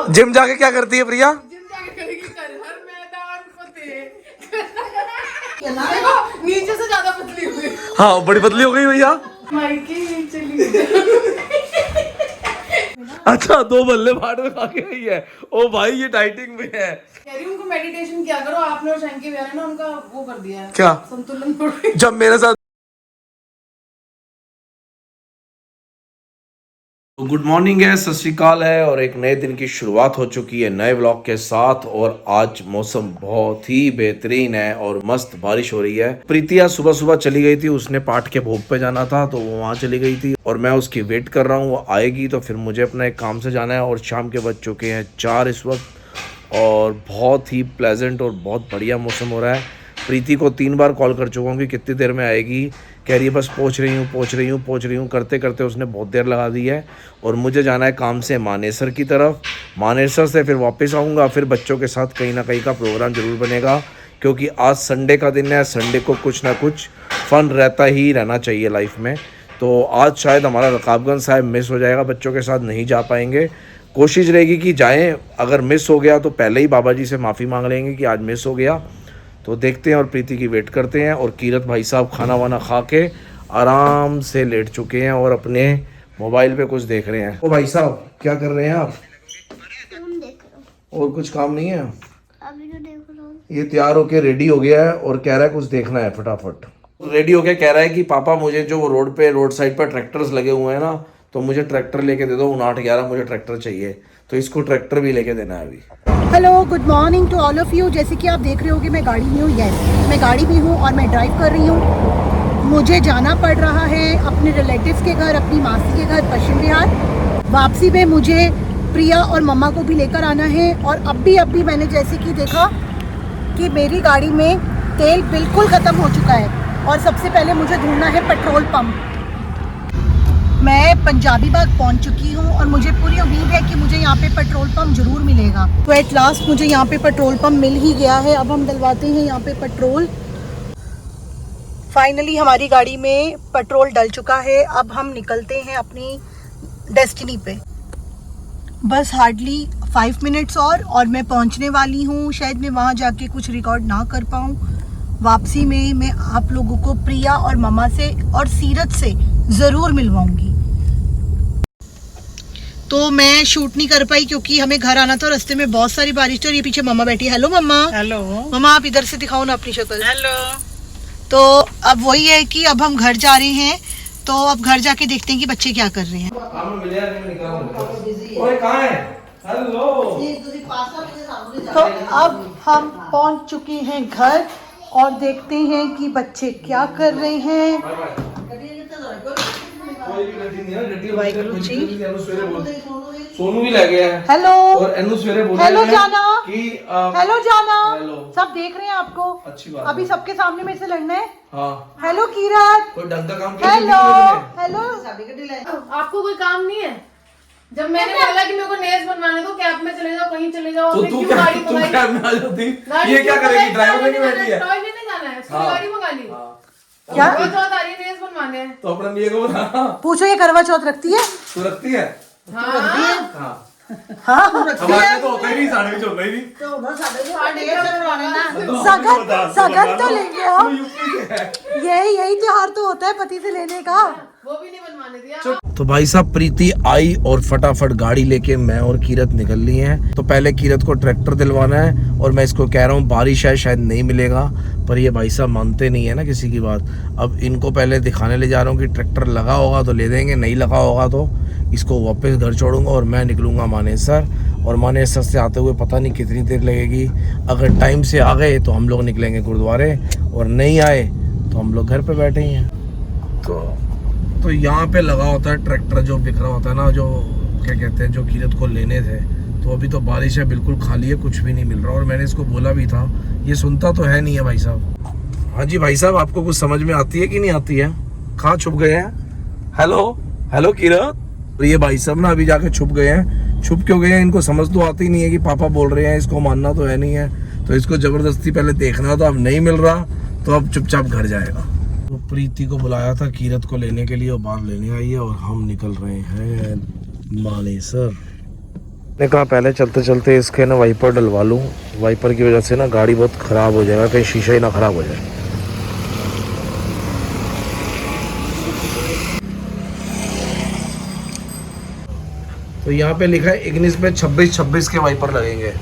Gym जाके क्या करती है प्रिया? जिम जाके करेगी कर हर मैदान फतेह। देखो नीचे से ज्यादा पतली हुई। हाँ बड़ी पतली हो गई भैया। माइकी चली गई। अच्छा 2 बल्ले भाड़ में खा के गई है। ओ भाई ये डाइटिंग में है। कह रही हूँ उनको मेडिटेशन किया करो। आपने और शंकी भैया ने ना उनका वो कर दिया है। क्या? संतुलन तोड़ दिया। जब मेरे साथ। गुड मॉर्निंग है, सत श्री अकाल है और एक नए दिन की शुरुआत हो चुकी है नए व्लॉग के साथ। और आज मौसम बहुत ही बेहतरीन है और मस्त बारिश हो रही है। प्रीतिया सुबह सुबह चली गई थी, उसने पाठ के भोग पे जाना था तो वो वहाँ चली गई थी और मैं उसकी वेट कर रहा हूँ। वो आएगी तो फिर मुझे अपना एक काम से जाना है। और शाम के बज चुके हैं 4 इस वक्त और बहुत ही प्लेजेंट और बहुत बढ़िया मौसम हो रहा है। प्रीति को 3 बार कॉल कर चुका हूँ कि कितनी देर में आएगी। कह रही है बस पहुँच रही हूँ करते करते उसने बहुत देर लगा दी है। और मुझे जाना है काम से मानेसर की तरफ। मानेसर से फिर वापस आऊँगा, फिर बच्चों के साथ कहीं ना कहीं का प्रोग्राम ज़रूर बनेगा क्योंकि आज संडे का दिन है। संडे को कुछ ना कुछ फ़न रहता ही रहना चाहिए लाइफ में। तो आज शायद हमारा रकाबगंज साहिब मिस हो जाएगा, बच्चों के साथ नहीं जा पाएंगे। कोशिश रहेगी कि जाएँ, अगर मिस हो गया तो पहले ही बाबा जी से माफ़ी मांग लेंगे कि आज मिस हो गया। तो देखते हैं और प्रीति की वेट करते हैं। और कीरत भाई साहब खाना वाना खा के आराम से लेट चुके हैं और अपने मोबाइल पे कुछ देख रहे हैं। ओ भाई साहब क्या कर रहे हैं आप? फोन देख रहा हूँ। और कुछ काम नहीं है? अभी तो देख रहा हूँ। ये तैयार होके रेडी हो गया है और कह रहा है कुछ देखना है फटाफट। रेडी होके कह रहा है कि पापा मुझे जो रोड साइड पर ट्रैक्टर्स लगे हुए हैं ना, तो मुझे ट्रैक्टर लेके दे दो। 5911 मुझे ट्रैक्टर चाहिए, तो इसको ट्रैक्टर भी लेके देना है अभी। Hello good morning to all of you. जैसे कि आप देख रहे होगे मैं गाड़ी में हूँ। यस मैं गाड़ी में हूँ और मैं ड्राइव कर रही हूँ। मुझे जाना पड़ रहा है अपने रिलेटिव्स के घर, अपनी मासी के घर पश्चिम बिहार। वापसी में मुझे प्रिया और मम्मा को भी लेकर आना है। और अभी मैंने जैसे कि देखा कि मेरी गाड़ी में तेल बिल्कुल ख़त्म हो चुका है और सबसे पहले मुझे ढूंढना है पेट्रोल पम्प। मैं पंजाबी बाग पहुंच चुकी हूं और मुझे पूरी उम्मीद है कि मुझे यहाँ पे पेट्रोल पंप ज़रूर मिलेगा। तो एट लास्ट मुझे यहाँ पे पेट्रोल पंप मिल ही गया है। अब हम डलवाते हैं यहाँ पे पेट्रोल। फाइनली हमारी गाड़ी में पेट्रोल डल चुका है। अब हम निकलते हैं अपनी डेस्टिनी पे। बस हार्डली 5 मिनट्स और मैं पहुँचने वाली हूँ। शायद मैं वहाँ जाके कुछ रिकॉर्ड ना कर पाऊँ। वापसी में मैं आप लोगों को प्रिया और मम्मा से और सीरत से ज़रूर मिलवाऊंगी। तो मैं शूट नहीं कर पाई क्योंकि हमें घर आना था। रास्ते में बहुत सारी बारिश थी और ये पीछे मम्मा बैठी है। हेलो मम्मा। हेलो मम्मा आप इधर से दिखाओ ना अपनी शक्ल। हेलो। तो अब वही है कि अब हम घर जा रहे हैं, तो अब घर जाके देखते हैं कि बच्चे क्या कर रहे हैं। तो अब हम पहुंच चुके हैं घर और देखते हैं कि बच्चे क्या कर रहे हैं। वाहिगुरु जी। सोनू भी लग गया है। हेलो और एनु सवेरे बोला हेलो जाना कि हेलो जाना। हेलो। सब देख रहे हैं आपको। अच्छी बात अभी है। सबके सामने मेरे से लड़ना है। हाँ हेलो कीरत। कोई ढंग का काम हेलो हेलो। आपको कोई काम नहीं है? जब मैंने बोला कि मेरे को नेल्स बनवाने दो, कैब में चले जाओ, कहीं चले जाओ। तो आपने तू क्यों क्या गाड़ी तू मंगाई? क्या में आ जाती? गाड़ी ये क्या क्यों करेगी? मंगाई? ड्राइवर नहीं बैठी है। टॉयलेट नहीं जाना है, उसकी हाँ। गाड़ी मंगा ली। क्या? बहुत ज्यादा आ रही है, नेल्स बनवाने हैं। तो अपने लिए को बना। पूछो ये करवा चौथ रखती है? तू रखती है? हाँ हाँ हाँ हमारे तो होता ही नहीं, साढ़े भी होता ही नहीं। सगन तो लेंगे तो हम। यूपी से है। यही त्योहार तो होता है पति से लेने का। वो भी नहीं बनवाने दिया। तो भाई साहब प्रीति आई और फटाफट गाड़ी लेके मैं और कीरत निकल ली हैं। तो पहले कीरत को ट्रैक्टर दिलवाना है और मैं इसको कह रहा हूँ बारिश है शायद नहीं मिलेगा, पर ये भाई साहब मानते नहीं है ना किसी की बात। अब इनको पहले दिखाने ले जा रहा हूँ कि ट्रैक्टर लगा होगा तो ले देंगे, नहीं लगा होगा तो इसको वापस घर छोड़ूंगा और मैं निकलूँगा मानेसर। और मानेसर से आते हुए पता नहीं कितनी देर लगेगी। अगर टाइम से आ गए तो हम लोग निकलेंगे गुरुद्वारे और नहीं आए तो हम लोग घर पे बैठे ही हैं। तो यहाँ पे लगा होता है ट्रैक्टर जो बिखरा होता है ना, जो क्या कहते हैं, जो कीरत को लेने थे। तो अभी तो बारिश है, बिल्कुल खाली है, कुछ भी नहीं मिल रहा। और मैंने इसको बोला भी था, ये सुनता तो है नहीं है भाई साहब। हाँ जी भाई साहब, आपको कुछ समझ में आती है कि नहीं आती है? कहाँ छुप गए हैं? हेलो कीरत। तो ये भाई साहब ना अभी जाके छुप गए हैं। छुप क्यों गए हैं? इनको समझ तो आती नहीं है कि पापा बोल रहे हैं, इसको मानना तो है नहीं है। तो इसको जबरदस्ती पहले देखना था, अब नहीं मिल रहा तो अब चुपचाप घर जाएगा। तो प्रीति को बुलाया था कीरत को लेने के लिए और बाहर लेने आई है और हम निकल रहे हैं मानेसर। ने कहा पहले चलते चलते इसके ना वाइपर डलवा लूँ, वाइपर की वजह से ना गाड़ी बहुत ख़राब हो जाएगा, कहीं शीशा ही ना ख़राब हो जाए। तो यहाँ पे लिखा है इग्निस में 26-26 के वाइपर लगेंगे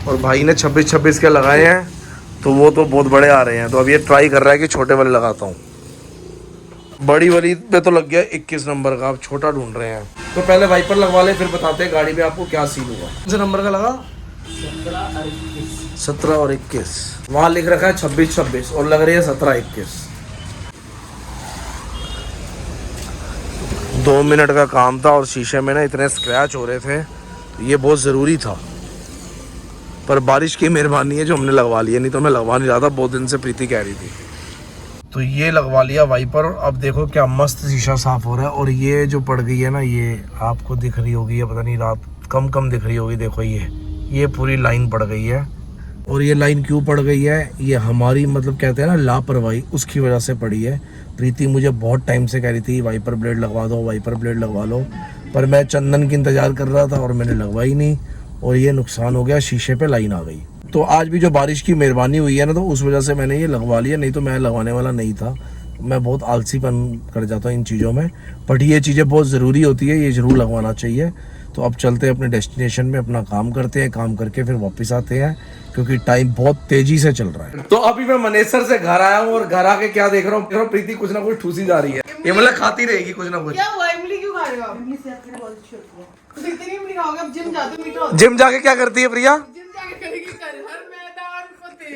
और भाई ने 26-26 के लगाए हैं, तो वो तो बहुत बड़े आ रहे हैं। तो अब ये ट्राई कर रहा है कि छोटे वाले लगाता हूँ। बड़ी वाली पे तो लग गया 21 नंबर का, अब छोटा ढूंढ रहे हैं। तो पहले वाइपर लगवा ले, फिर बताते हैं गाड़ी पे आपको क्या सीन हुआ। कौन से नंबर का लगा? 17 और 21। वहाँ लिख रखा है 26-26 और लग रही है 17-21। 2 मिनट का काम था और शीशे में ना इतने स्क्रैच हो रहे थे, तो ये बहुत ज़रूरी था। पर बारिश की मेहरबानी है जो हमने लगवा लिया, नहीं तो मैं लगवा नहीं रहा था, बहुत दिन से प्रीति कह रही थी। तो ये लगवा लिया वाइपर और अब देखो क्या मस्त शीशा साफ हो रहा है। और ये जो पड़ गई है ना, ये आपको दिख रही होगी या पता नहीं, रात कम दिख रही होगी। देखो ये पूरी लाइन पड़ गई है। और ये लाइन क्यों पड़ गई है? ये हमारी मतलब कहते हैं ना लापरवाही, उसकी वजह से पड़ी है। प्रीति मुझे बहुत टाइम से कह रही थी वाइपर ब्लेड लगवा दो, वाइपर ब्लेड लगवा लो, पर मैं चंदन की इंतज़ार कर रहा था और मैंने लगवाई नहीं, और ये नुकसान हो गया, शीशे पे लाइन आ गई। तो आज भी जो बारिश की मेहरबानी हुई है ना, तो उस वजह से मैंने ये लगवा लिया, नहीं तो मैं लगवाने वाला नहीं था। मैं बहुत आलसीपन कर जाता हूँ इन चीज़ों में, बट ये चीज़ें बहुत ज़रूरी होती है, ये ज़रूर लगवाना चाहिए। तो अब चलते हैं अपने डेस्टिनेशन में, अपना काम करते हैं, काम करके फिर वापस आते हैं, क्योंकि टाइम बहुत तेजी से चल रहा है। तो अभी मैं मनेसर से घर आया हूँ और घर आके क्या देख रहा हूँ, प्रीति कुछ ना कुछ ठूसी जा रही है। ये मतलब खाती रहेगी कुछ ना कुछ। क्या हुआ? इमली क्यों खा रहे हो आप? इमली से आपके बहुत अच्छी होती है। तो इतनी इमली खाओगे, अब जिम जाते हो मीठा होता है। जिम जाके क्या करती है प्रिया? जिम जाके करेगी कर हर मैदान फतेह।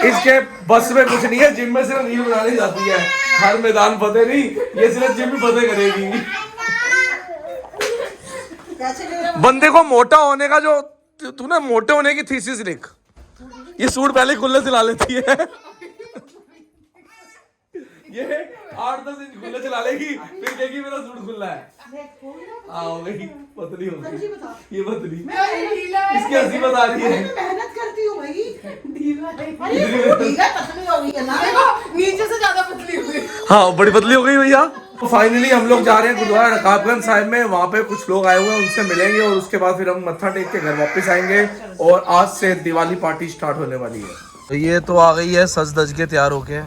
इसके बस में कुछ नहीं है, जिम में सिर्फ रील बनाने जाती है, हर मैदान फतेह नहीं, ये सिर्फ जिम में फतेह करेगी। बंदे को मोटा होने का जो तूने मोटे होने की थीसिस लिख, ये सूट पहले खुले चला लेती है। ये 8-10 इंच खुले चला लेगी, फिर कहेगी मेरा सूट खुला है। हो गई पतली हो गई, ये पतली, इसकी हंसी बता रही है। मेहनत करती हूँ भाई। ढीला है। ढीला पतली हो गई है ना। देखो नीचे से ज्यादा पतली हो गई। हाँ बड़ी पतली हो गई भैया। तो फाइनली हम लोग जा रहे हैं गुरुद्वारा रकाबगंज साहिब में, वहाँ पे कुछ लोग आए हुए हैं, उनसे मिलेंगे और उसके बाद फिर हम मत्था टेक के घर वापस आएंगे। और आज से दिवाली पार्टी स्टार्ट होने वाली है। तो ये तो आ गई है सज धज के तैयार होके।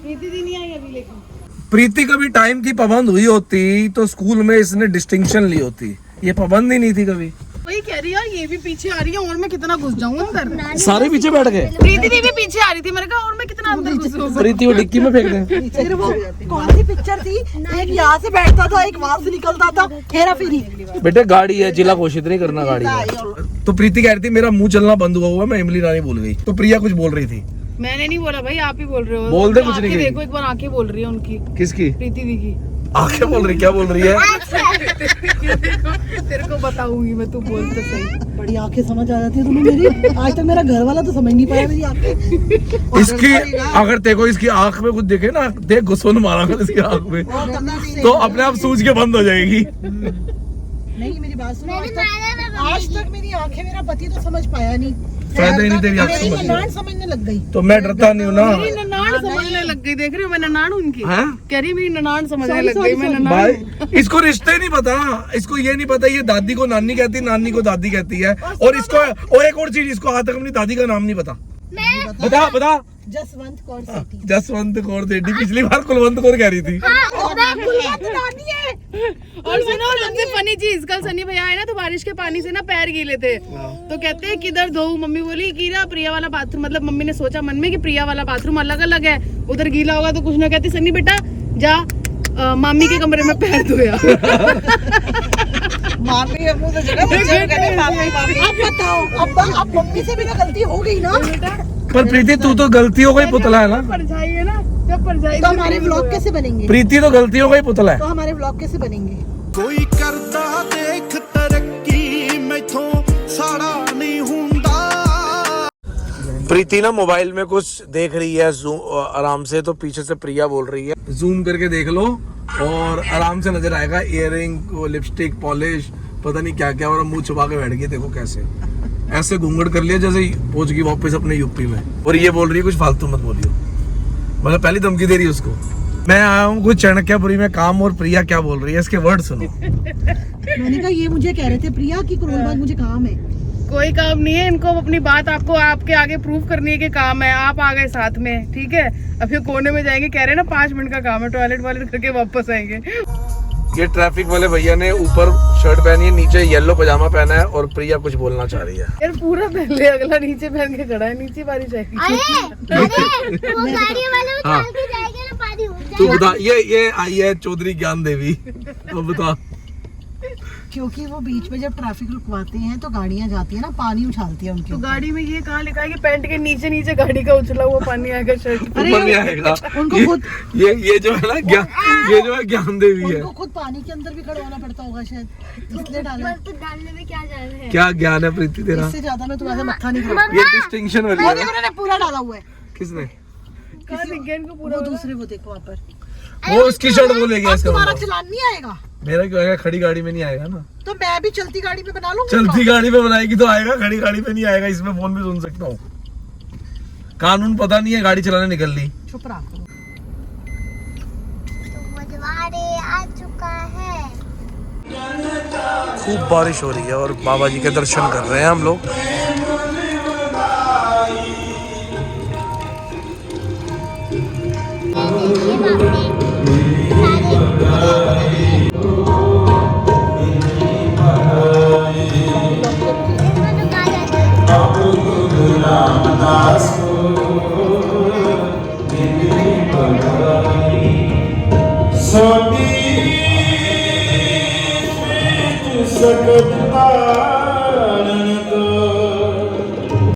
प्रीति दी नहीं आई अभी, लेकिन प्रीति कभी टाइम की पाबंद हुई होती तो स्कूल में इसने डिस्टिंक्शन ली होती, ये पाबंद ही नहीं थी कभी। वही कह रही है, ये भी पीछे आ रही है और मैं कितना घुस जाऊँ अंदर। सारे पीछे बैठ गए। प्रीति दी भी पीछे आ रही थी, मैंने कहा और मैं कितना अंदर घुसूं। प्रीति वो डिक्की में फेंक दें। फिर वो कौन सी पिक्चर थी, एक यहाँ से बैठता था, एक वहाँ से निकलता था, हेरा फेरी। बेटे गाड़ी है, जिला घोषित नहीं करना गाड़ी में। तो प्रीति कह रही थी मेरा मुंह चलना बंद हुआ, मैं इमली रानी बोल गई। तो प्रिया कुछ बोल रही थी। मैंने नहीं बोला भाई, आप ही बोल रहे हो। बोल दे कुछ नहीं। देखो एक बार आंखें बोल रही है उनकी। किसकी? प्रीति दी की आंखें बोल रही, क्या बोल रही है? तेरे को बताऊंगी मैं, तू बोल तो सही। बड़ी आंखें समझ आ जाती है तुम्हें मेरी। आज तक मेरा घर वाला तो समझ नहीं पाया मेरी आंखें। इसकी अगर देखो इसकी आंख में कुछ दिखे ना, देख घुसोन मारा कर इसकी आंख में, तो अपने आप सूझ के बंद हो जाएगी। नहीं मेरी बात सुनो, आज तक मेरी आंखें मेरा पति तो समझ पाया नहीं। फायदा ही नहीं तेरी आंख मेरी समझ में। ननाण समझने लग गई। तो मैं डरता नहीं हूँ ना मेरी ननाण समझने लग गई, देख रही हो मैं ननाण उनकी। हाँ? कह रही मेरी ननाण समझने लग गई, मैं ननाण भाई हूँ। इसको रिश्ते नहीं पता, इसको ये नहीं पता ये दादी को नानी कहती है, नानी को दादी कहती है। और इसको और एक और चीज, इसको आज तक अपनी दादी का नाम नहीं पता। बता जसवंत कौर सेठी। जसवंत कौर सेठी, पिछली बार कुलवंत कौर कह रही थी। और सुनो सबसे फनी चीज, कल सनी भैया आए ना तो बारिश के पानी से ना पैर गीले थे, तो कहते हैं किधर धोऊं। मम्मी बोली कि ना प्रिया वाला बाथरूम, मतलब मम्मी ने सोचा मन में कि प्रिया वाला बाथरूम अलग अलग है, उधर गीला होगा तो कुछ ना। कहती सनी बेटा जा मामी के कमरे में पैर धोया। मामी अब मुझे जगह अब बताओ, अब मम्मी से भी ना गलती हो गई ना। पर प्रीति तू तो गलती हो गई पुतला है ना। परछाई है ना, जब परछाई तो हमारे व्लॉग कैसे बनेंगे? प्रीति तो गलती हो गई पुतला है। तो हमारे व्लॉग कैसे बनेंगे? कोई करता देख तरक्की मैथों साड़ा नहीं हुंदा। प्रीति ना मोबाइल में कुछ देख रही है आराम से, तो पीछे से प्रिया बोल रही है जूम करके देख लो और आराम से नजर आएगा। इयररिंग, लिपस्टिक, पॉलिश, पता नहीं क्या क्या, और मुंह छुपा के बैठ गई। देखो कैसे ऐसे घूंघट कर लिया जैसे पहुंच गई वापस अपने यूपी में। और ये बोल रही है कुछ फालतू मत बोलियो, मतलब पहली धमकी दे रही है उसको। मैं आया हूँ कुछ चाणक्यपुरी में काम, और प्रिया क्या बोल रही है इसके वर्ड सुनो। मैंने कहा ये मुझे कह रहे थे प्रिया की करोलबाग मुझे काम है। कोई काम नहीं है इनको, अपनी बात आपको आपके आगे प्रूफ करनी है कि काम है। आप आ गए साथ में, ठीक है। अब ये कोने में जाएंगे, कह रहे हैं ना 5 मिनट का काम है, टॉयलेट वॉयलेट करके वापस आएंगे। ये ट्रैफिक वाले भैया ने ऊपर शर्ट पहनी है, नीचे येलो पजामा पहना है, और प्रिया कुछ बोलना चाह रही है। यार पूरा पहले अगला नीचे पहन के खड़ा है, नीचे बारिश आएगी। अरे वो गाड़ी वाले वो चल के जाएगा ना, पानी हो तू जाएगा। बता, ये आई है चौधरी ज्ञान देवी, तो बता। क्योंकि वो बीच में जब ट्रैफिक रुकवाते हैं तो गाड़ियां जाती है ना, पानी उछालती है उनके तो ऊपर। गाड़ी में ये कहाँ लिखा है कि पैंट के नीचे नीचे गाड़ी का उछला हुआ पानी आएगा शर्ट पे? ऊपर नहीं आएगा उनको खुद ये जो है ना ये जो है ज्ञान देवी है। उनको खुद पानी के अंदर भी खड़ा होना पड़ता होगा शायद, इसलिए डाला है। तो डालने में क्या जा रहा है? क्या ज्ञान है प्रीति तेरा? इससे ज्यादा मैं तुम्हारे मत्था नहीं खड़ा। ये डिस्टिंक्शन वाली है ना? उन्होंने पूरा डाला हुआ है। किसने? कहाँ दिख गया इनको पूरा? वो दूसरे वो देखो वहाँ पर। वो उसकी शर्ट वो ले गया अब इसका तुम्हारा मतलब। चलान नहीं आएगा मेरा क्यों आएगा? खड़ी गाड़ी में नहीं आएगा ना। तो मैं भी चलती गाड़ी में बना लूंगी। चलती गाड़ी में बनाएगी तो आएगा, खड़ी गाड़ी में नहीं आएगा। इसमें फोन भी सुन सकता हूँ। कानून पता नहीं है, गाड़ी चलाने निकल ली। चुप रहो। तो मजवारे आ चुका है। खूब बारिश हो रही है और बाबा जी के दर्शन कर रहे हैं हम लोग।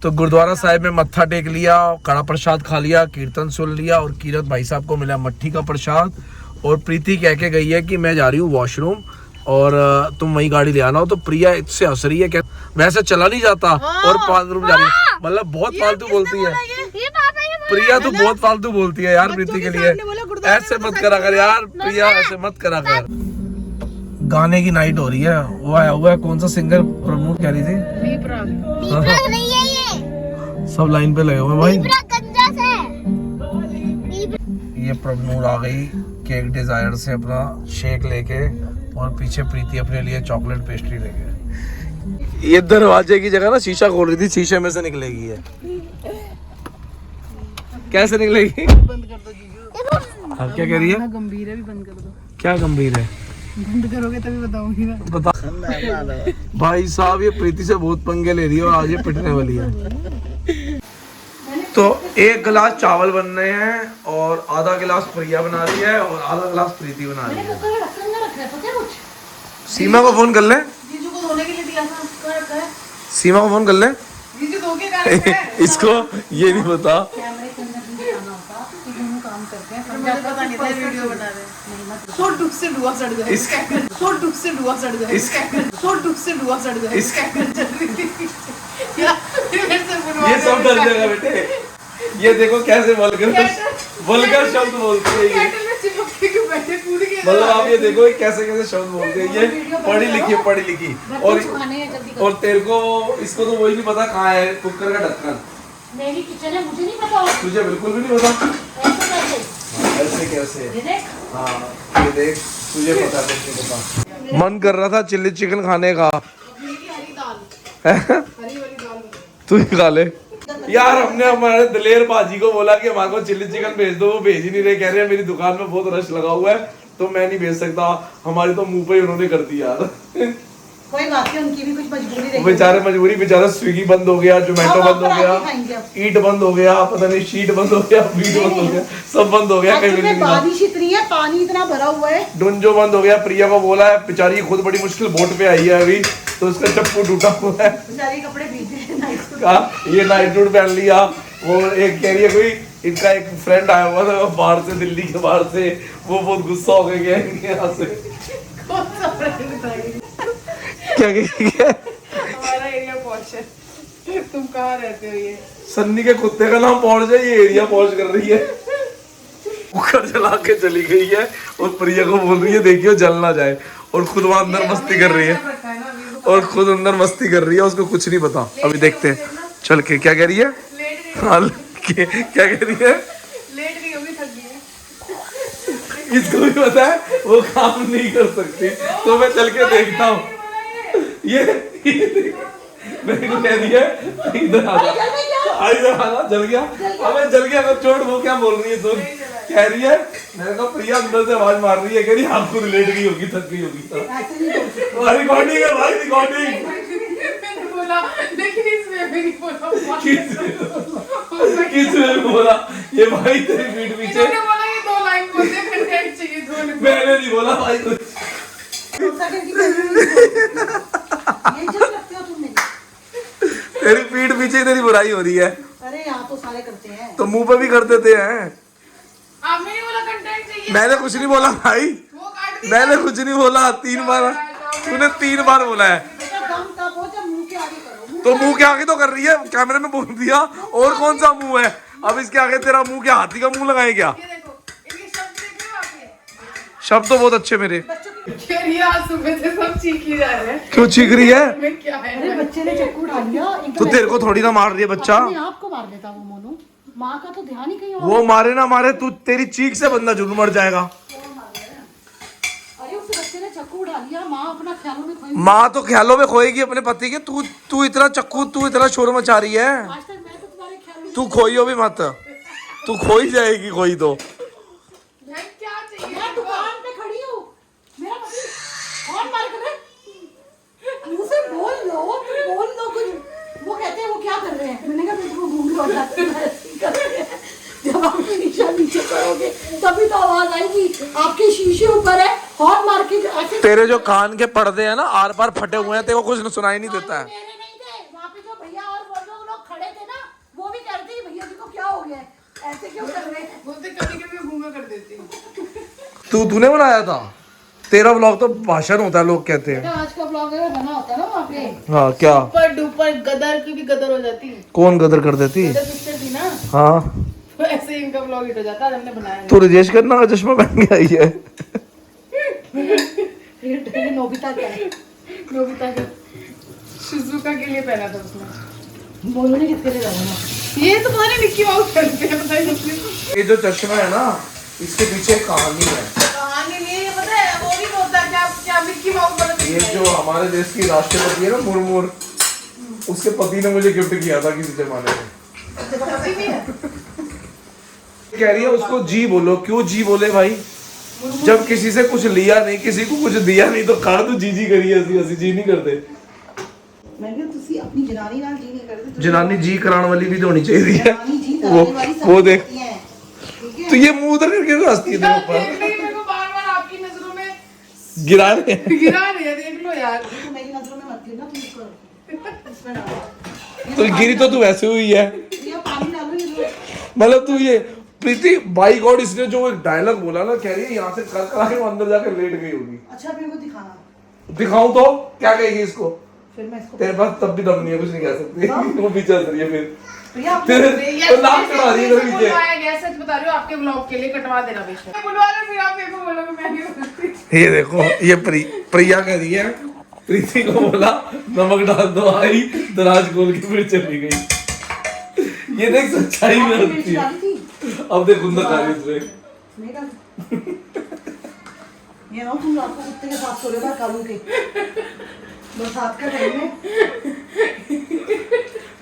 तो गुरुद्वारा साहिब में मत्था टेक लिया, कड़ा प्रसाद खा लिया, कीर्तन सुन लिया, और कीरत भाई साहब को मिला मट्ठी का प्रसाद। और प्रीति कह के गई है कि मैं जा रही हूँ वॉशरूम और तुम वही गाड़ी ले आना हो। तो प्रिया इससे हंस रही है, वैसे चला नहीं जाता और बाथरूम जा रही है। मतलब बहुत फालतू बोलती है ये पापा ये प्रिया, तो बहुत फालतू बोलती है यार प्रीति के लिए। ऐसे मत करा कर यार प्रिया, ऐसे मत करा कर। गाने की नाइट हो रही है। वो आया हुआ है, कौन सा सिंगर प्रमोट कह रही थी? दीपक नहीं है ये। सब लाइन पे लगे हुए हैं भाई। दीपक गंजा से। ये प्रमोद आ गई केक डिजायर से अपना शेक लेके, और पीछे प्रीति अपने लिए चॉकलेट पेस्ट्री लेके। ये दरवाजे की जगह ना शीशा खोल रही थी, शीशे में से निकलेगी ये। कैसे निकलेगी? बंद कर दो जीजू। हाँ, क्या कह रही है? गंभीर है, भी बंद कर दो। क्या गंभीर है? बंद करोगे तभी बताऊंगी ना। बता भाई साहब, ये प्रीति से बहुत पंगे ले रही है और आज ये पिटने वाली है। तो 1 गिलास चावल बन रहे हैं और आधा गिलास प्रिया बना रही है और आधा गिलास प्रीति बना रही है। सीमा को फोन कर ले। जीजू को धोने के लिए दिया था, कहाँ रखा है? सीमा को फोन कर ले। जीजू धो के कहाँ रखा है? इसको ये नहीं पता। मुझे पता नहीं था वीडियो बना रहे हैं। सो डुक से डुआ सड़ गया, सो डुक से डुआ सड़ गया, सो डुक से डुआ सड़ गया। ये सब डर जाएगा बेटे। ये देखो कैसे वल्गर शब्द बोलते हैं ये। कैटल में चिपक के क्यों बैठे कूद के? मतलब आप ये देखो ये कैसे कैसे शब्द बोलते हैं। ये पढ़ी लिखी और तेरे को इसको तो वही नहीं पता कहाँ है कुकर का ढक्कन। मेरी किचन है, मुझे नहीं पता। तुझे बिल्कुल भी नहीं पता। ऐसे कैसे? ऐसे कैसे? हाँ ये देख, तुझे पता कैसे पता। मन कर रहा था चिल्ली चिकन खाने का। तू ही खा ले यार। हमने हमारे दलेर बाजी को बोला कि हमारे को चिल्ली चिकन भेज दो, वो भेज ही नहीं रहे। कह रहे हैं मेरी दुकान में बहुत रश लगा हुआ है तो मैं नहीं भेज सकता। हमारी तो मुंह पे ही उन्होंने कर दी यार। कोई बात नहीं, उनकी भी कुछ मजबूरी रही। बेचारे मजबूरी, बेचारा स्विगी बंद हो गया, जोमेटो बंद हो गया, ईट बंद हो गया, पता नहीं शीट बंद हो गया, बीट बंद हो गया, सब बंद हो गया। कहीं नहीं। बारिश इतनी है, पानी इतना भरा हुआ है। डुंजो बंद हो गया। प्रिया को बोला है, बेचारी खुद बड़ी मुश्किल बोट पे आई है अभी, तो उसका चप्पू टूटा हुआ है। बेचारी कपड़े भीगे हैं। ये नाइट सूट पहन लिया। वो एक कह रही है कोई इनका एक फ्रेंड आया हुआ था बाहर से, दिल्ली के बाहर से, वो बहुत गुस्सा हो गया इनके यहाँ से। क्या हमारा एरिया पॉश है। तुम कहाँ रहते हो? ये सन्नी के कुत्ते का नाम पहुंच जाए, ये एरिया पहुंच कर रही है। कुकर जला के चली गई है और प्रिया को बोल रही है देखियो जल ना जाए, और खुद वहां अंदर मस्ती कर रही है, और खुद अंदर मस्ती कर रही है। उसको कुछ नहीं पता। अभी देखते हैं चल के क्या कह रही है। हाँ क्या कह रही है? लेट गई होगी, थक गई है। इसको भी पता है वो काम नहीं कर सकती, तो मैं चल के देखता हूँ। ये मेरे को कह दिया इधर आ जा, इधर आ जा, जल गया। अबे जल गया तो छोड़, वो क्या बोल रही है सुन, कह रही है मेरे को प्रिया अंदर से आवाज मार रही है, कह रही आपको लेट गई होगी, थक गई होगी। रिकॉर्डिंग है भाई, रिकॉर्डिंग। मैंने बोला लेकिन इसमें भी नहीं बोला। किसने बोला ये भाई तेरी पीठ पीछे? इन्होंने बोला ये 2 लाइन बोलते कंटेंट चाहिए 2 लाइन। मैंने नहीं बोला भाई कुछ। ये जब लगते हो तुम मेरी। तेरी पीठ पीछे तेरी बुराई हो रही है, अरे यहाँ तो सारे करते हैं। तो मुंह पे भी कर देते हैं। आपने नहीं बोला कंटेंट चाहिए? मैंने कुछ नहीं बोला भाई, वो काट दी। मैंने कुछ नहीं बोला। 3 बार तूने 3 बार बोला है, बेटा दम तब हो जब मुंह के आगे करो। तो मुंह के आगे तो कर रही है, कैमरे में बोल दिया। और कौन सा मुंह है अब इसके आगे? तेरा मुंह क्या हाथी का मुंह लगाए क्या? ये देखो इनके शब्द देख रहे हो आपके? शब्द तो बहुत अच्छे मेरे। कह रही है आज सुबह से सब चीख ही जा रहे हैं। क्यों चीख रही है? मैं क्या है? अरे बच्चे ने चक्कू उठा लिया। तो तेरे को थोड़ी ना मार रही है बच्चा, अपने आप को मार देता वो मोनू। माँ का तो ध्यान ही कहीं और। वो मारे ना मारे, तू तेरी चीख से बंदा जरूर मर जाएगा। अरे उस बच्चे ने चक्कू उठा लिया, माँ अपना ख्यालों में खोई। माँ तो ख्यालों में खोएगी अपने पति के। तू इतना चक्कू, तू इतना शोर मचा रही है। आज तक मैं तो तुम्हारे ख्यालों में। तू खोइयो भी मत, तू खोई जाएगी खोई तो। मैं क्या चाहिए? मैं दुकान पे खड़ी हूँ, मेरा पति कौन मार कर रहे? मुंह से बोल लो, तुम बोल लो कुछ। वो कहते हैं वो क्या कर रहे हैं? मैंने कहा तुमको घूम लो जाते कर रहे हैं। जब आप शीशा नीचे करोगे तभी तो आवाज आएगी। आपके शीशे ऊपर है, हॉर्न मार के ऐसे। तेरे जो कान के पर्दे हैं ना आर पार फटे हुए हैं, तेरे को कुछ सुनाई नहीं देता है। मेरे नहीं थे, वहाँ पे जो भैया और वो लोग खड़े थे ना, वो भी कहते हैं भैया जी को क्या हो गया है, ऐसे क्यों कर रहे हैं? बोलते कभी कभी घूमे कर देती हूँ। तूने बनाया था? तेरा व्लॉग तो भाषण होता है, लोग कहते हैं। आज का ब्लॉग है वो बना होता है ना वहाँ पे। हाँ क्या? पर डुपर गदर क्योंकि गदर हो जाती है। कौन गदर कर देती? गदर पिक्चर थी ना, हाँ तो ऐसे ही इनका ब्लॉग हिट हो जाता है। हमने बनाया तू राजेश खन्ना का चश्मा पहन के आई है। ये नोबिता क्या है? नोबिता का शिजुका के लिए पहना था उसने। बोलो नहीं किसके लिए लगाना। ये तो पता नहीं मिक्की माउस करते हैं, पता नहीं। ये जो चश्मा है ना, इसके पीछे एक कहानी है। कहानी नहीं है, पता है वो भी होता है क्या मिक्की माउस वाला ये जो हमारे देश की राष्ट्रपति है ना मुर्मू, उसके पति ने मुझे गिफ्ट किया था किसी जमाने में। पति भी है। कह रही है उसको जी बोलो। क्यों जी बोले भाई? जब किसी से कुछ लिया नहीं, किसी को कुछ दिया नहीं, तो कहा तो जी जी करिए, ਅਸੀਂ जी नहीं करते। मैं क्या तुसी अपनी जनानी नाल जी नहीं करते? जनानी जी कराने वाली भी तो होनी चाहिए है। जनानी जी कराने वाली सब वो देख, होती हैं, ठीक है? तो ये मुंह उधर करके क्यों हंसती है तेरे ऊपर? देख रही मेरे को बार-बार आपकी नजरों में गिरा रहे हैं। गिरा रही है, देख लो यार। तो मेरी नजरों में मत गिरना, तुम इसको इसमें डालो। तो गिरी तो तू वैसे हुई है। ये पानी डालो, ये लो। मतलब तू ये प्रीति बाई गॉड, इसने जो एक डायलॉग बोला ना, कह रही है यहाँ से कर करा के वो अंदर जाकर लेट गई होगी। अच्छा मेरे को दिखाना, दिखाऊं तो क्या कहेगी इसको? फिर मैं इसको। तेरे पास तब भी दम नहीं है, कुछ नहीं कह सकती। वो पीछे हंस रही है फिर। भैया आपने तेरे ये तो नाक कटा रही है इधर पीछे। बुलवाया गया, सच बता रही हूँ, आपके ब्लॉग के लिए कटवा देना बेशक। मैं बुलवा रहा, फिर आप मेरे को बोलोगे मैं नहीं बोलती। ये देखो, ये प्रिया कह रही है, प्रीति को बोला नमक डाल दो, आई दराज खोल के फिर चली गई। ये देख सच्चाई में मिर्च होती है। डाली थी? अब देख गुंदा खा रही इसमें। नहीं डाली। ये ना तुम रात को कुत्ते के साथ सो रहे थे कालू के, बरसात का टाइम में।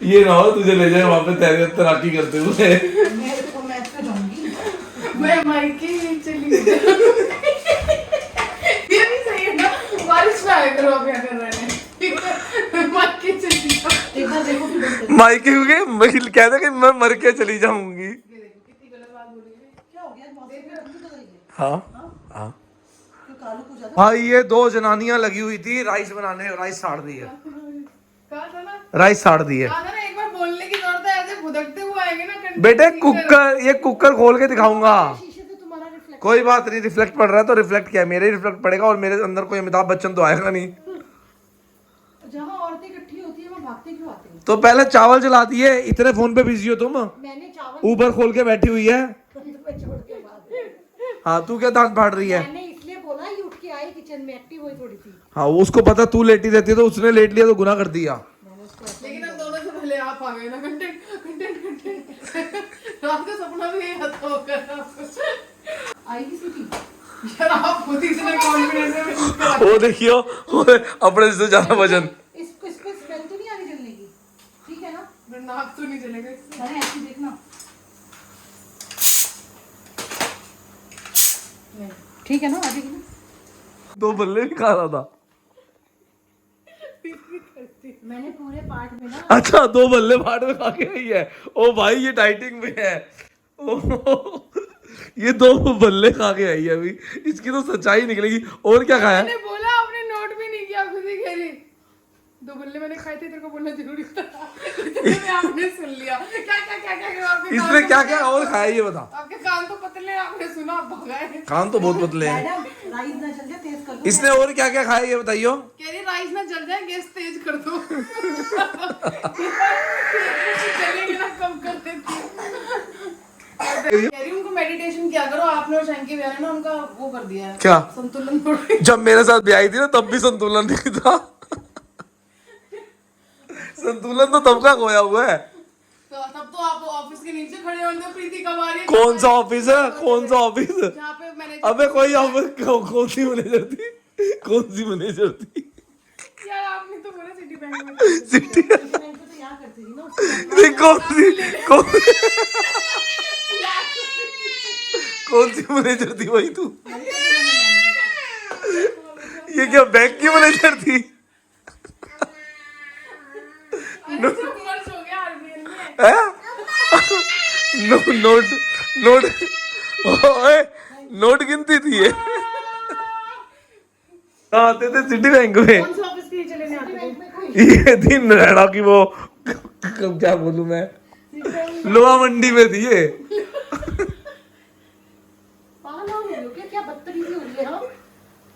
ये ना हो तुझे ले जाए वहां पे तैराकी करते हुए। मैं तो मैच पे जाऊंगी। मैं मायके ही चली गई। ये भी सही है ना, बारिश में आया करो अभी अगर रहने। मायके चली जाओ। एक बार देखो फिर बंद कर। मायके हुए महिल कहते कि मैं मर के चली जाऊंगी। ये देखो कितनी गलत बात बोली है। क्या हो गया? मौसम में ठंडी तो गई है। हाँ हाँ तो कालू को ज्यादा हाँ। ये 2 जनानियां लगी हुई थी राइस बनाने, राइस साड़ दी है। कहा था ना, राइस साड़ दी है। कहा था ना, एक बार बोलने की जरूरत है, ऐसे भुदकते हुए आएंगे ना कंटेंट बेटे की कुकर, ये कुकर खोल के दिखाऊंगा। शीशे से तुम्हारा रिफ्लेक्ट। कोई बात नहीं, रिफ्लेक्ट पड़ रहा है तो रिफ्लेक्ट क्या है, मेरे रिफ्लेक्ट पड़ेगा और मेरे अंदर कोई अमिताभ बच्चन तो आएगा नहीं। जहाँ औरतें इकट्ठी होती है वहाँ भागते क्यों आते हैं? तो पहले चावल जला दिए, इतने फोन पे बिजी हो तुम। मैंने चावल ऊबर खोल के बैठी हुई है। पे छोड़ के बाद हाँ तू क्या दांत फाड़ रही है? मैंने इसलिए बोला ये उठ के आई किचन में, एक्टिव हुई थोड़ी सी। हाँ उसको पता तू लेटी रहती है, तो उसने लेट लिया तो गुनाह कर दिया। लेकिन हम दोनों से पहले आप आ गए ना। Content content content. रात का सपना भी यही आता होगा आपको। आई किसी की? यार आप खुद ही इतने कॉन्फिडेंस है वो देखियो अपने से ज्यादा वजन। इसको स्मेल तो नहीं आ रही जलने की, ठीक है ना? नाक तो नहीं चलेगा। अरे ऐसे देखना, ठीक है ना? आ जाएगी ना? 2 बल्ले भी खा रहा था। मैंने पूरे पार्ट में ना अच्छा 2 बल्ले फाड़ में खा के आई है। ओ भाई ये डाइटिंग में है। ओ, ये 2 बल्ले खा के आई है अभी। इसकी तो सच्चाई निकलेगी। और क्या खाया? मैंने बोला आपने नोट भी नहीं किया, खुद ही कह रही 2 बल्ले मैंने खाए थे, तेरे को बोलना जरूरी था। मैं आपने सुन लिया। क्या आपके इसने क्या क्या और खाया ये बता। आपके कान तो पतले हैं, आपने सुना आप भगाए। कान तो बहुत पतले हैं। मैडम राइस ना चल जाए, तेज कर दो। इसने और क्या क्या खाया ये बताइयो। कह रही राइस ना जल जाए, गैस तेज कर दो। चलेगी ना, कम कर देती। कह रही उनको मेडिटेशन किया करो। आपने और शंकी भैया ने ना उनका वो कर दिया है, क्या? संतुलन तोड़ दिया। जब मेरे साथ भी आई थी ना तब भी संतुलन नहीं था। संतुलन तो तब का खोया हुआ है। तो तब तो आप ऑफिस के नीचे खड़े होंगे, प्रीति कब आ रही है? कौन सा ऑफिस है? कौन सा ऑफिस? जहाँ पे मैंने अबे कोई ऑफिस कौन सी मैनेजर थी? कौन सी मैनेजर थी? यार आपने तो बोला सिटी बैंक में। सिटी तो यहाँ करती थी ना। नहीं कौन सी मैनेजर थी वही तू? ये क्या बैंक की मैनेजर थी? मर्ज हो गया आरबीएल में। नोट गिनती थी ये। आते थे सिटी बैंक में। कौन सा ऑफिस के लिए चले नहीं आते थे? ये थी नैना की वो क्या बोलूं मैं, लोहा मंडी में थी ये। पागल हो गए हो क्या? क्या बदतमीजी हो रही है? हाँ,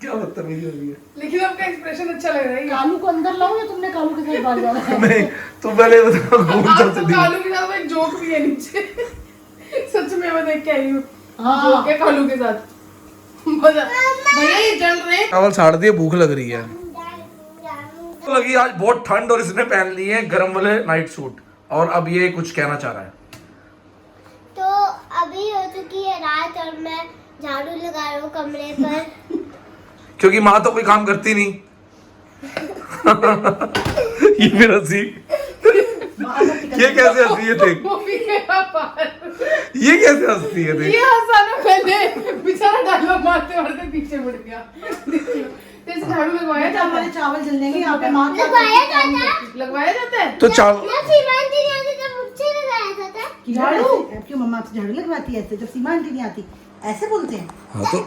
क्या बदतमीजी हो रही है? लेकिन आपका एक्सप्रेशन अच्छा लग रहा है। कालू को अंदर लाओ या तुमने कालू के साथ बाहर जाना है? नहीं तुम पहले बताओ घूम आपको चलती कालू के साथ एक जोक भी है नीचे। सच में मैं देख के आई हूँ। हाँ। जोक है कालू के साथ। भैया ये जल रहे। चावल साड़ दिए, भूख लग रही है। लगी आज बहुत ठंड और इसने पहन लिए हैं गर्म वाले नाइट सूट और अब ये कुछ कहना चाह रहा है। तो अभी हो चुकी है रात और मैं झाड़ू लगा रहा हूँ कमरे पर। क्योंकि माँ तो कोई काम करती नहीं। ये फिर हंसी, ये कैसे हंसी है देख, वो भी गया पार। ये कैसे हंसती है देख। ये हंसा ना मैंने, बेचारा डायलॉग मारते मारते पीछे मुड़ गया। तेरे से झाड़ू लगवाया जाता हमारे है? चावल जलने के यहाँ पे माँ लगवाया जाता है। लगवाया जाता है? तो चावल जब सीमा आंटी नहीं आती तब मुझसे लगाया जाता है। झाड़ू क्यों मम्मा आपसे झाड़ू लगवाती है ऐसे जब सीमा आंटी नहीं आती? ऐसे बोलते हैं। हाँ तो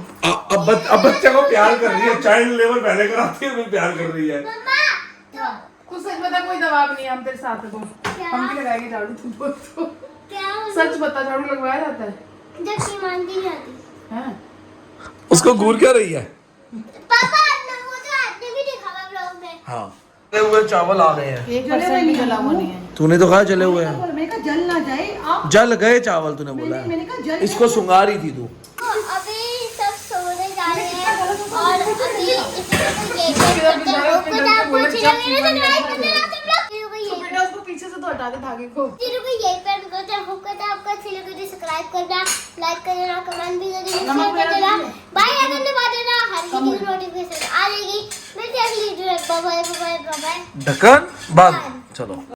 अब बच्चे को प्यार कर रही है, चाइल्ड लेवल पहले कराती है, प्यार कर रही है। मम्मा कुछ सच बता, कोई दबाव नहीं है, हम तेरे साथ हैं तो हम भी लगाएंगे झाड़ू। तुम बोल तो क्या हो सच बता, झाड़ू लगवाया जाता है? जब सीमा आंटी नहीं आती? हैं? उसको घूर क्या रही है? पापा वो तो आपने भी देखा हुआ ब्लॉग में। हाँ जले हुए चावल आ गए हैं। 1% भी जला हुआ नहीं है। तूने तो कहा जले हुए हैं। मैंने कहा जल ना जाए आप। जल गए चावल तूने बोला है। मैंने कहा जल इसको सुंगा रही थी तू। तो अभी सब सोने जा रहे हैं और अभी ये करते हैं आपको यही बेटा उसको पीछे से तो हटा दे धागे को। पर करते हैं आपको अच्छी लगे तो सब्सक्राइब करना, लाइक करना, कमेंट भी करना, शेयर कर देना, बाय आइकन दबा देना, हर वीडियो की नोटिफिकेशन आ जाएगी। मिलते हैं अगली वीडियो में। Bye bye bye bye. ढक्कन बंद। चलो।